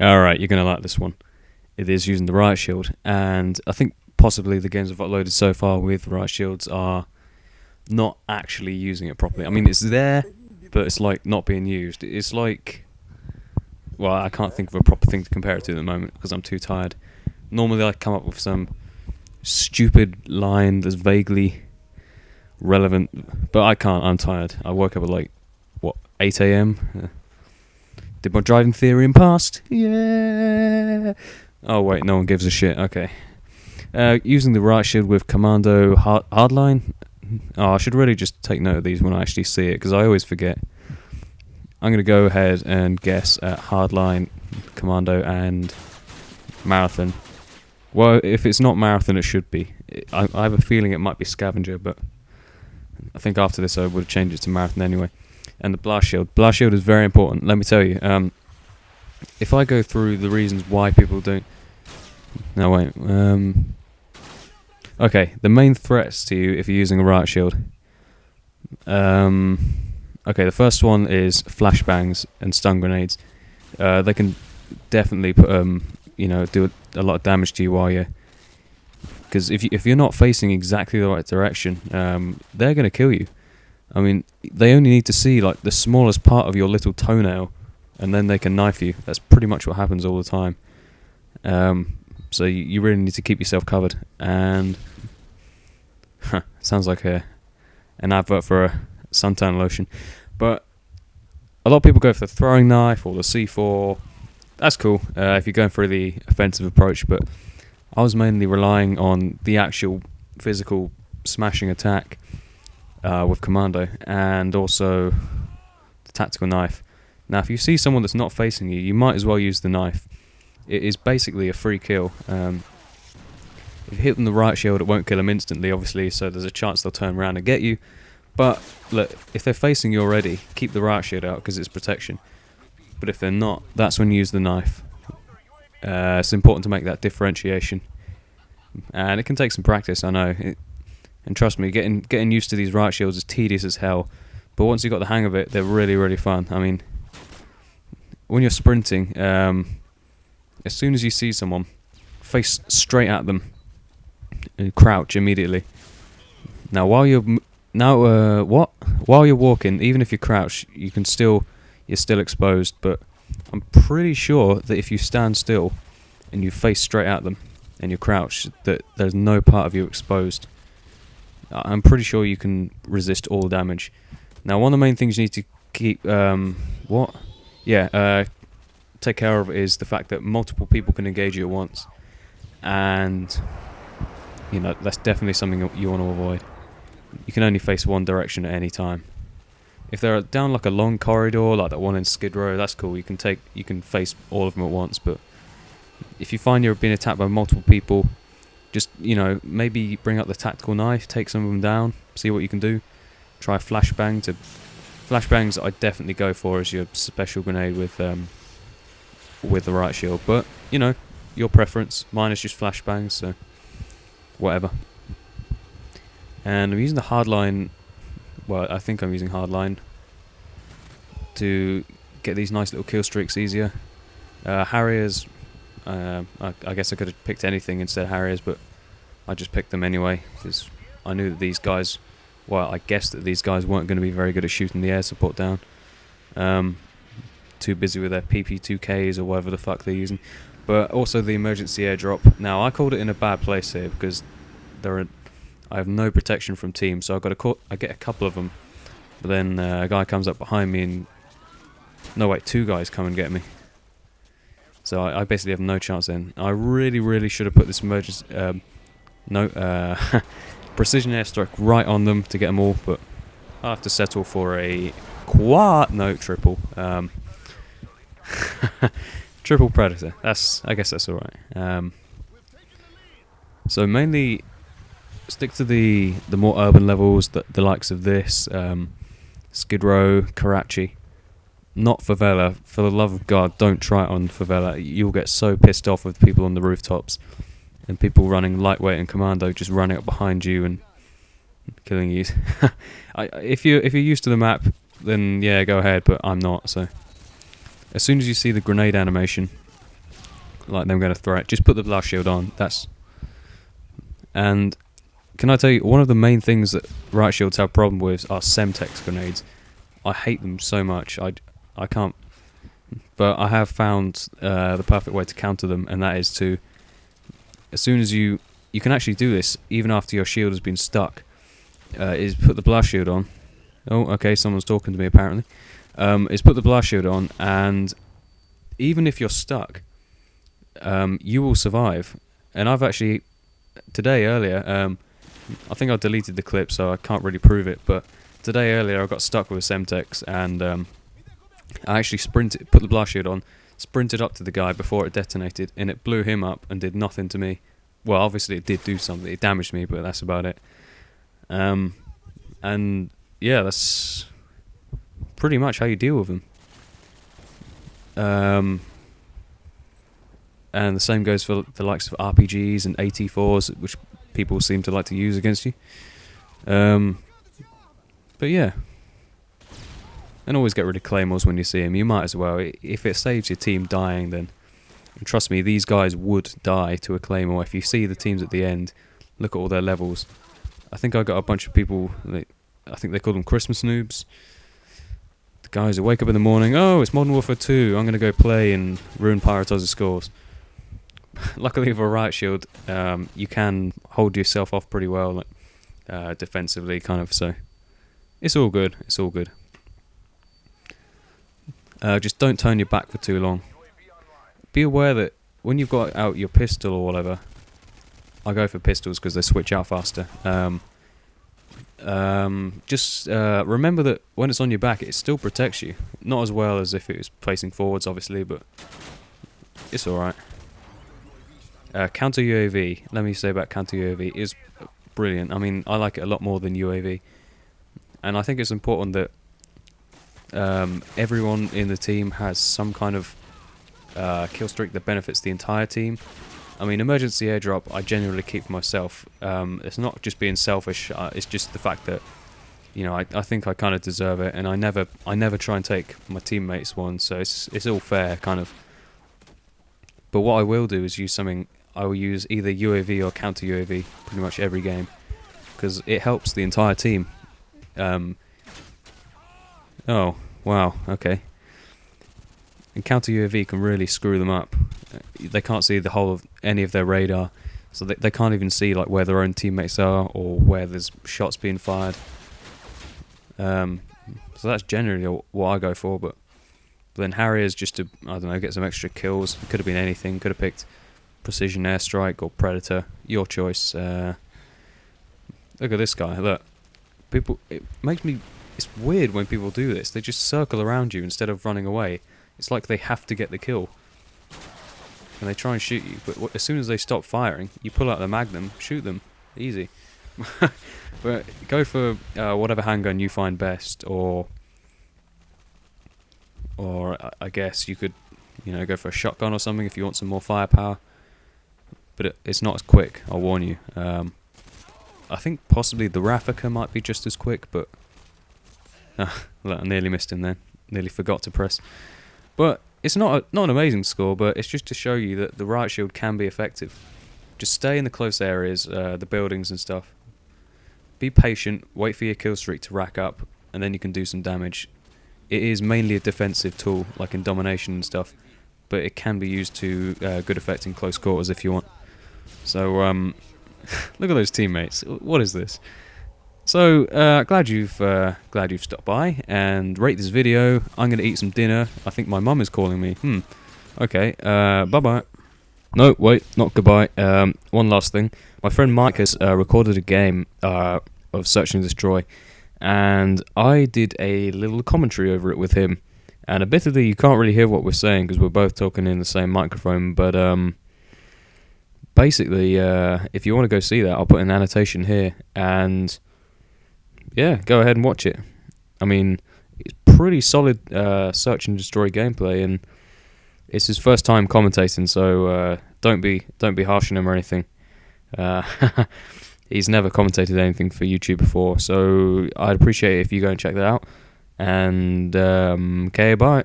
Alright, you're going to like this one. It is using the Riot Shield, and I think possibly the games I've uploaded so far with Riot Shields are not actually using it properly. I mean, it's there, but it's like not being used. It's like, well, I can't think of a proper thing to compare it to at the moment because I'm too tired. Normally I come up with some stupid line that's vaguely relevant, but I can't. I'm tired. I woke up at like, 8 a.m? Did my driving theory and passed. Yeah. Oh wait, no one gives a shit. Okay. Using the Riot Shield with Commando Hardline. Oh, I should really just take note of these when I actually see it, because I always forget. I'm going to go ahead and guess at Hardline, Commando, and Marathon. Well, if it's not Marathon, it should be. I have a feeling it might be Scavenger, but I think after this I would change it to Marathon anyway. And the Blast Shield. Blast Shield is very important, let me tell you. If I go through the reasons why people don't... No, wait. Okay, the main threats to you if you're using a Riot Shield. Okay, the first one is flashbangs and stun grenades. They can definitely put, do a lot of damage to you while you're... Because if you're not facing exactly the right direction, they're going to kill you. I mean, they only need to see like the smallest part of your little toenail, and then they can knife you. That's pretty much what happens all the time. So you really need to keep yourself covered. And sounds like an advert for a suntan lotion. But a lot of people go for the throwing knife or the C4. That's cool if you're going for the offensive approach. But I was mainly relying on the actual physical smashing attack with Commando, and also the tactical knife. Now, if you see someone that's not facing you, you might as well use the knife. It is basically a free kill. If you hit them the Riot Shield, it won't kill them instantly, obviously, so there's a chance they'll turn around and get you. But, look, if they're facing you already, keep the Riot Shield out because it's protection. But if they're not, that's when you use the knife. It's important to make that differentiation. And it can take some practice, I know. And trust me, getting used to these Riot Shields is tedious as hell. But once you've got the hang of it, they're really, really fun. I mean, when you're sprinting, as soon as you see someone, face straight at them and crouch immediately. Now, while you're walking, even if you crouch, you're still exposed. But I'm pretty sure that if you stand still and you face straight at them and you crouch, that there's no part of you exposed. I'm pretty sure you can resist all damage. Now, one of the main things you need to keep take care of is the fact that multiple people can engage you at once, and that's definitely something you want to avoid. You can only face one direction at any time. If they're down like a long corridor, like that one in Skidrow, that's cool. You can face all of them at once. But if you find you're being attacked by multiple people, just maybe bring up the tactical knife, take some of them down, see what you can do. Try flashbang. Flashbangs I definitely go for as your special grenade with the Riot Shield. But your preference. Mine is just flashbangs, so whatever. And I'm using the Hardline. Well, I think I'm using Hardline to get these nice little kill streaks easier. Harriers, I guess I could have picked anything instead of Harriers, but I just picked them anyway because I knew that these guys, I guessed that these guys weren't going to be very good at shooting the air support down. Too busy with their PP2Ks or whatever the fuck they're using. But also the emergency airdrop. Now, I called it in a bad place here because I have no protection from teams, so I get a couple of them. But then a guy comes up behind me and... No, wait, two guys come and get me. So I basically have no chance then. I really, really should have put this emergency... precision airstrike right on them to get them all, but I'll have to settle for a triple. Triple Predator. I guess that's alright. So mainly stick to the more urban levels, the likes of this, Skidrow, Karachi. Not favela. For the love of God, don't try it on favela. You'll get so pissed off with people on the rooftops and people running lightweight and commando just running up behind you and killing you. If you're used to the map, then yeah, go ahead. But I'm not. So as soon as you see the grenade animation, like them going to threat, just put the blast shield on. And can I tell you, one of the main things that Riot Shields have a problem with are Semtex grenades. I hate them so much. I can't. But I have found the perfect way to counter them, and that is to, as soon as you can actually do this even after your shield has been stuck, is put the blast shield on. Oh, okay, someone's talking to me apparently. Is put the blast shield on, and even if you're stuck, you will survive. And I've actually, today earlier, I think I deleted the clip so I can't really prove it, but today earlier I got stuck with a Semtex, and I actually put the blast shield on, sprinted up to the guy before it detonated, and it blew him up and did nothing to me. Well, obviously it did do something, it damaged me, but that's about it. And yeah, that's pretty much how you deal with them. And the same goes for the likes of RPGs and AT4s, which people seem to like to use against you. But yeah. And always get rid of claymores when you see them. You might as well. If it saves your team dying, then... And trust me, these guys would die to a claymore. If you see the teams at the end, look at all their levels. I think I got a bunch of people... I think they call them Christmas noobs. The guys who wake up in the morning, oh, it's Modern Warfare 2, I'm going to go play and ruin Pyrotoz's scores. Luckily for Riot Shield, you can hold yourself off pretty well, defensively, kind of, so... It's all good, it's all good. Just don't turn your back for too long. Be aware that when you've got out your pistol or whatever, I go for pistols because they switch out faster. Just remember that when it's on your back, it still protects you. Not as well as if it was facing forwards, obviously, but it's alright. Counter UAV, let me say about counter UAV, is brilliant. I mean, I like it a lot more than UAV. And I think it's important that everyone in the team has some kind of kill streak that benefits the entire team. I mean, emergency airdrop I genuinely keep for myself. It's not just being selfish, it's just the fact that, you know, I think I kind of deserve it, and I never try and take my teammates one, so it's all fair, kind of. But what I will do is use something, I will use either UAV or counter UAV pretty much every game, because it helps the entire team. Oh, wow, okay. And counter UAV can really screw them up. They can't see the whole of any of their radar, so they can't even see like where their own teammates are or where there's shots being fired. So that's generally what I go for, but then Harriers just to, I don't know, get some extra kills. Could have been anything, could have picked Precision Airstrike or Predator, your choice. Look at this guy, look. People, it makes me, it's weird when people do this. They just circle around you instead of running away. It's like they have to get the kill. And they try and shoot you, but as soon as they stop firing, you pull out the Magnum, shoot them. Easy. But go for whatever handgun you find best, or I guess you could, you know, go for a shotgun or something if you want some more firepower. But it's not as quick, I'll warn you. I think possibly the Raffica might be just as quick, but... look, I nearly missed him then. Nearly forgot to press. But it's not an amazing score, but it's just to show you that the Riot Shield can be effective. Just stay in the close areas, the buildings and stuff. Be patient, wait for your kill streak to rack up, and then you can do some damage. It is mainly a defensive tool, like in domination and stuff, but it can be used to good effect in close quarters if you want. So, look at those teammates. What is this? So, glad you've stopped by and rate this video. I'm going to eat some dinner. I think my mum is calling me. Okay, bye-bye. No, wait, not goodbye. One last thing. My friend Mike has recorded a game of Search and Destroy, and I did a little commentary over it with him. And admittedly, you can't really hear what we're saying because we're both talking in the same microphone, but basically, if you want to go see that, I'll put an annotation here, and yeah, go ahead and watch it. I mean, it's pretty solid Search and Destroy gameplay, and it's his first time commentating, so don't be harsh on him or anything. He's never commentated anything for YouTube before, so I'd appreciate it if you go and check that out. And okay, bye.